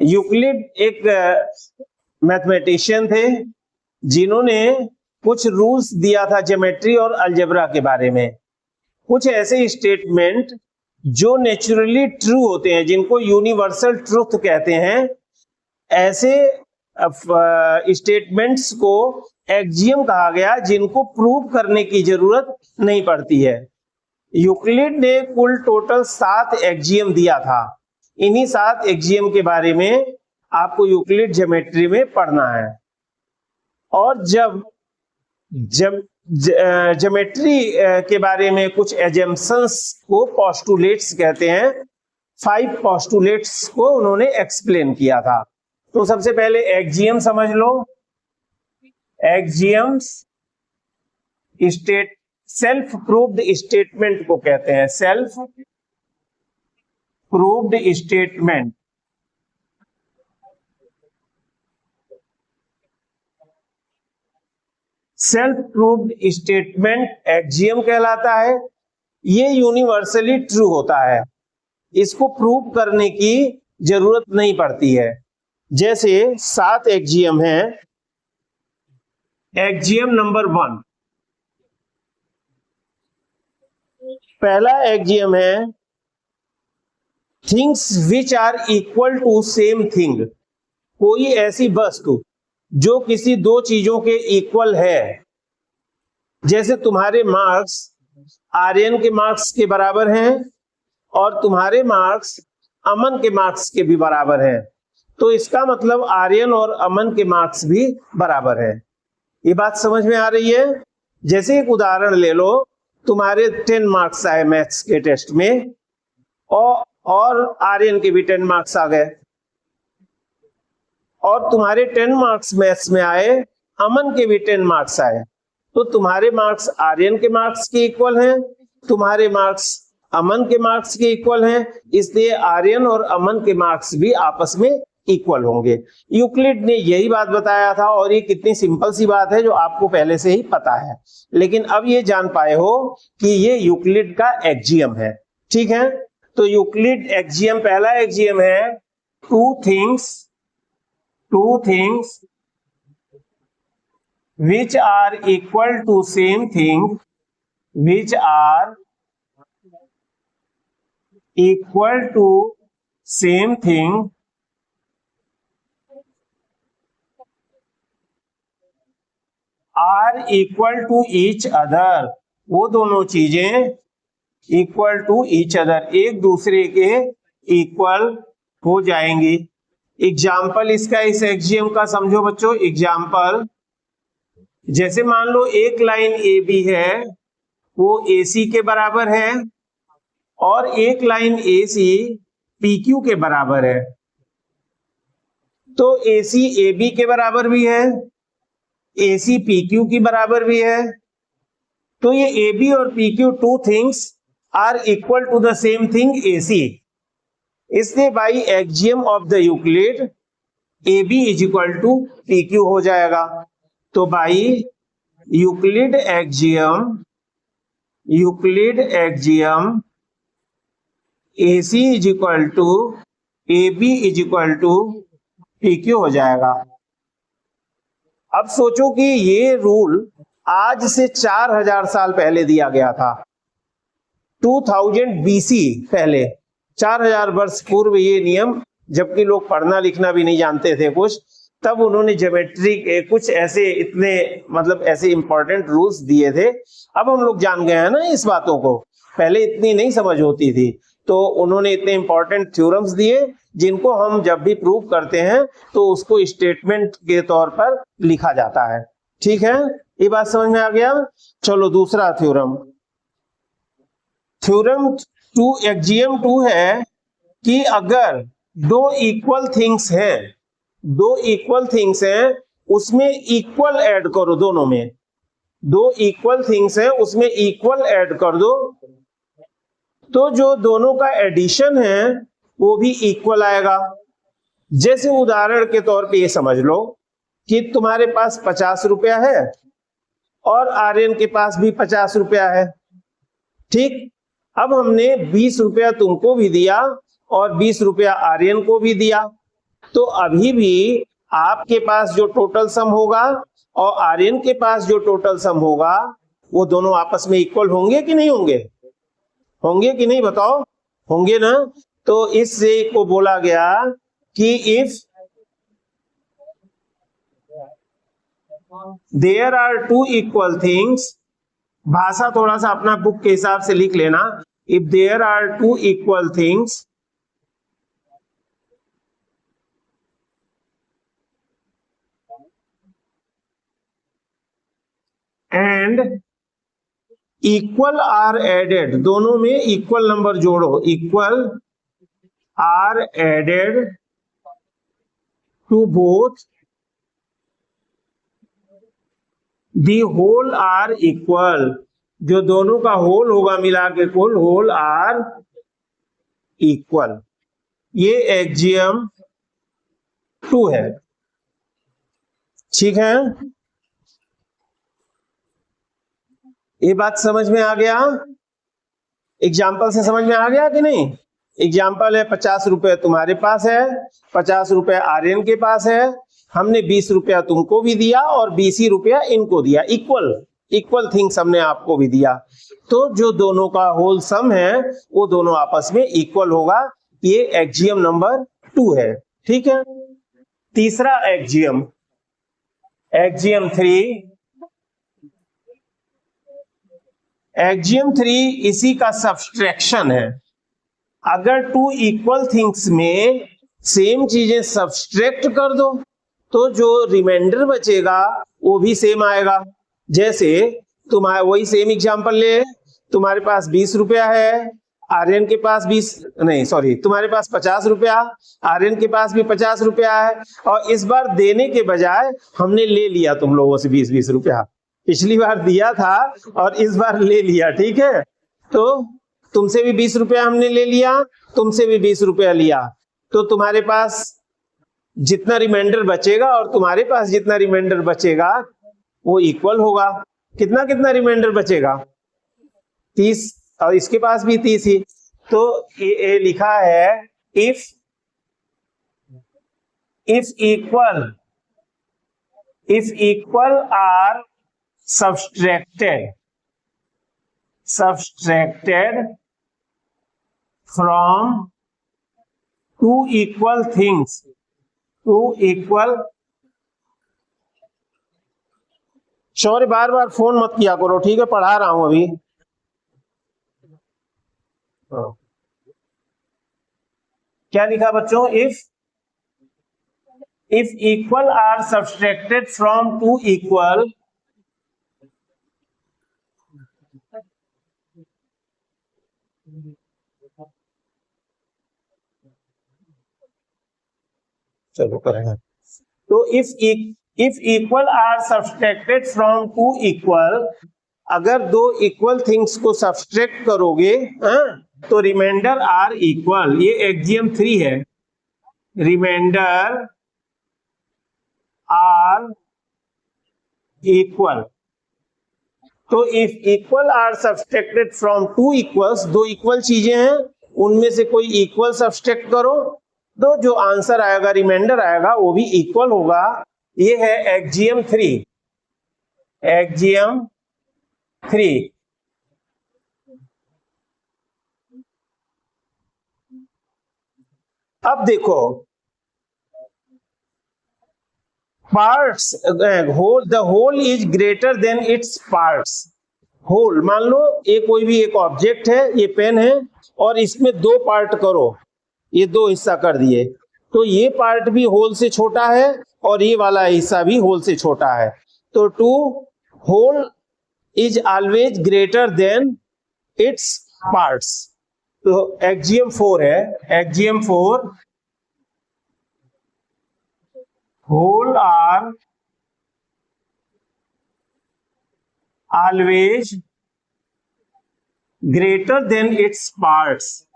Euclid एक mathematician थे जिन्होंने कुछ रूल्स दिया था ज्योमेट्री और अलजेब्रा के बारे में। कुछ ऐसे स्टेटमेंट जो नेचुरली ट्रू होते हैं, जिनको यूनिवर्सल ट्रुथ कहते हैं, ऐसे स्टेटमेंट्स को एक्जियम कहा गया, जिनको प्रूव करने की जरूरत नहीं पड़ती है। यूक्लिड ने कुल टोटल 7 एक्जियम दिया था। इन्हीं 7 एक्जियम के बारे में आपको यूक्लिड ज्योमेट्री में पढ़ना है। और जब ज्योमेट्री के बारे में कुछ एजम्पशंस को पोस्टुलेट्स कहते हैं, 5 पोस्टुलेट्स को उन्होंने एक्सप्लेन किया था। तो सबसे पहले एक्जियम समझ लो। एक्जियम्स सेल्फ प्रूव्ड स्टेटमेंट को कहते हैं, self proved statement. Self proved statement axiom कहलाता है। ये यूनिवर्सली ट्रू होता है, इसको प्रूव करने की जरूरत नहीं पड़ती है। जैसे 7 एक्जियम है। एक्जियम नंबर 1, पहला एक्जियम है things which are equal to same thing. कोई ऐसी वस्तु जो किसी दो चीजों के इक्वल है। जैसे तुम्हारे मार्क्स आर्यन के मार्क्स के बराबर हैं और तुम्हारे मार्क्स अमन के मार्क्स के भी बराबर हैं, तो इसका मतलब आर्यन और अमन के मार्क्स भी बराबर है। ये बात समझ में आ रही है? जैसे एक उदाहरण ले लो, तुम्हारे 10 मार्क्स आए मैथ्स के टेस्ट में और आर्यन के भी 10 मार्क्स आ गए, और तुम्हारे 10 मार्क्स मैथ्स में आए, अमन के भी 10 मार्क्स आए, तो तुम्हारे मार्क्स आर्यन के मार्क्स के इक्वल हैं, तुम्हारे मार्क्स अमन के मार्क्स के इक्वल हैं, इसलिए आर्यन और अमन के मार्क्स भी आपस में इक्वल होंगे। यूक्लिड ने यही बात बताया था, और ये कितनी सिंपल सी बात है जो आपको पहले से ही पता है, लेकिन अब ये जान पाए हो कि ये यूक्लिड का एक्जियम है। ठीक है, तो यूक्लिड एक्जियम, पहला एक्जियम है two things which are equal to same thing, which are equal to same thing are equal to each other। वो दोनों चीजें इक्वल टू ईच अदर, एक दूसरे के इक्वल हो जाएंगी। एग्जाम्पल इसका, इस एक्जियम का समझो बच्चों। एग्जाम्पल, जैसे मान लो एक लाइन ए बी है, वो ए सी के बराबर है, और एक लाइन ए सी पी क्यू के बराबर है। तो ए सी ए बी के बराबर भी है, ए सी पी क्यू की बराबर भी है। तो ये ए बी और P Q two things are equal to the same thing A C. इसलिए by axiom of the Euclid A B is equal to P Q हो जाएगा। तो by Euclid axiom A C is equal to A B is equal to P Q हो जाएगा। अब सोचो कि ये रूल आज से 4000 साल पहले दिया गया था, 2000 BC पहले, 4000 वर्ष पूर्व ये नियम, जबकि लोग पढ़ना लिखना भी नहीं जानते थे कुछ, तब उन्होंने ज्योमेट्री के कुछ ऐसे इतने मतलब ऐसे इंपॉर्टेंट रूल्स दिए थे। अब हम लोग जान गए हैं ना इस बातों को, पहले इतनी नहीं समझ होती थी। तो उन्होंने इतने इंपॉर्टेंट थ्योरम्स दिए जिनको हम जब भी प्रूव करते हैं तो उसको स्टेटमेंट के तौर पर लिखा जाता है। ठीक है, ये बात समझ में आ गया। चलो दूसरा थ्योरम, थ्योरम 2 एक्जियम 2 है कि अगर दो इक्वल थिंग्स हैं, उसमें इक्वल ऐड करो, दोनों में दो इक्वल थिंग्स हैं उसमें इक्वल ऐड कर दो, तो जो दोनों का एडिशन है वो भी इक्वल आएगा। जैसे उदाहरण के तौर पे ये समझ लो कि तुम्हारे पास 50 रुपया है और आर्यन के पास भी 50 रुपया है। ठीक, अब हमने 20 रुपया तुमको भी दिया और 20 रुपया आर्यन को भी दिया। तो अभी भी आपके पास जो टोटल सम होगा और आर्यन के पास जो टोटल सम होगा वो दोनों आपस में इक्वल होंगे कि नहीं होंगे? होंगे कि नहीं बताओ? होंगे ना। तो इससे को बोला गया कि if there are two equal things, भाषा थोड़ा सा अपना बुक के हिसाब से लिख लेना, if there are two equal things and equal are added, दोनों में इक्वल नंबर जोड़ो, equal are added to both the whole are equal, जो दोनों का होल होगा मिला के कुल होल आर इक्वल, ये एक्जियम 2 है। ठीक है, ये बात समझ में आ गया? एग्जाम्पल से समझ में आ गया कि नहीं? एग्जाम्पल है 50 रुपए तुम्हारे पास है, 50 रुपए आर्यन के पास है, हमने 20 रुपया तुमको भी दिया और 20 ही रुपया इनको दिया, इक्वल थिंग्स हमने आपको भी दिया, तो जो दोनों का होल सम है वो दोनों आपस में इक्वल होगा, ये एक्जियम नंबर 2 है। ठीक है, तीसरा एक्जियम, एक्जियम 3, एक्जियम 3 इसी का सब्सट्रैक्शन है। अगर 2 इक्वल थिंग्स में सेम चीजें सब्सट्रैक्ट कर दो तो जो रिमाइंडर बचेगा वो भी सेम आएगा। जैसे तुम्हारा वही सेम एग्जांपल ले, तुम्हारे पास 20 रुपया है, आर्यन के पास 20 नहीं सॉरी तुम्हारे पास 50 रुपया, आर्यन के पास भी 50 रुपया है, और इस बार देने के बजाय हमने ले लिया तुम लोगों से 20-20 रुपया, पिछली बार दिया था और इस बार ले लिया। ठीक है, तो तुमसे भी 20 रुपया हमने ले लिया, तुमसे भी 20 रुपया लिया, तो तुम्हारे पास जितना रिमाइंडर बचेगा और तुम्हारे पास जितना रिमाइंडर बचेगा वो इक्वल होगा। कितना कितना रिमाइंडर बचेगा? 30, और इसके पास भी 30 ही। तो ये लिखा है if equal are subtracted from two equal things, sorry बार बार फोन मत किया करो, ठीक है, पढ़ा रहा हूं अभी। क्या लिखा बच्चों? If equal are subtracted from two equal, चलो करेंगे। तो if equal are subtracted from two equal, अगर दो इक्वल थिंग्स को सब्सट्रैक्ट करोगे तो रिमाइंडर आर इक्वल, ये एक्जियम 3 है, रिमाइंडर आर इक्वल। तो if equal are subtracted from two equals, दो इक्वल चीजें हैं उनमें से कोई इक्वल सब्सट्रैक्ट करो तो जो आंसर आएगा, रिमाइंडर आएगा, वो भी इक्वल होगा। ये है एक्जियम 3, एक्जियम 3। अब देखो parts, whole, the whole is greater than its parts. Whole मान लो ये कोई भी एक ऑब्जेक्ट है, ये पेन है और इसमें 2 पार्ट करो, ये 2 हिस्सा कर दिए, तो ये पार्ट भी होल से छोटा है और ये वाला हिस्सा भी होल से छोटा है, तो to whole is always greater than its parts. तो एक्जियम 4 है, axiom 4, whole are always greater than its parts.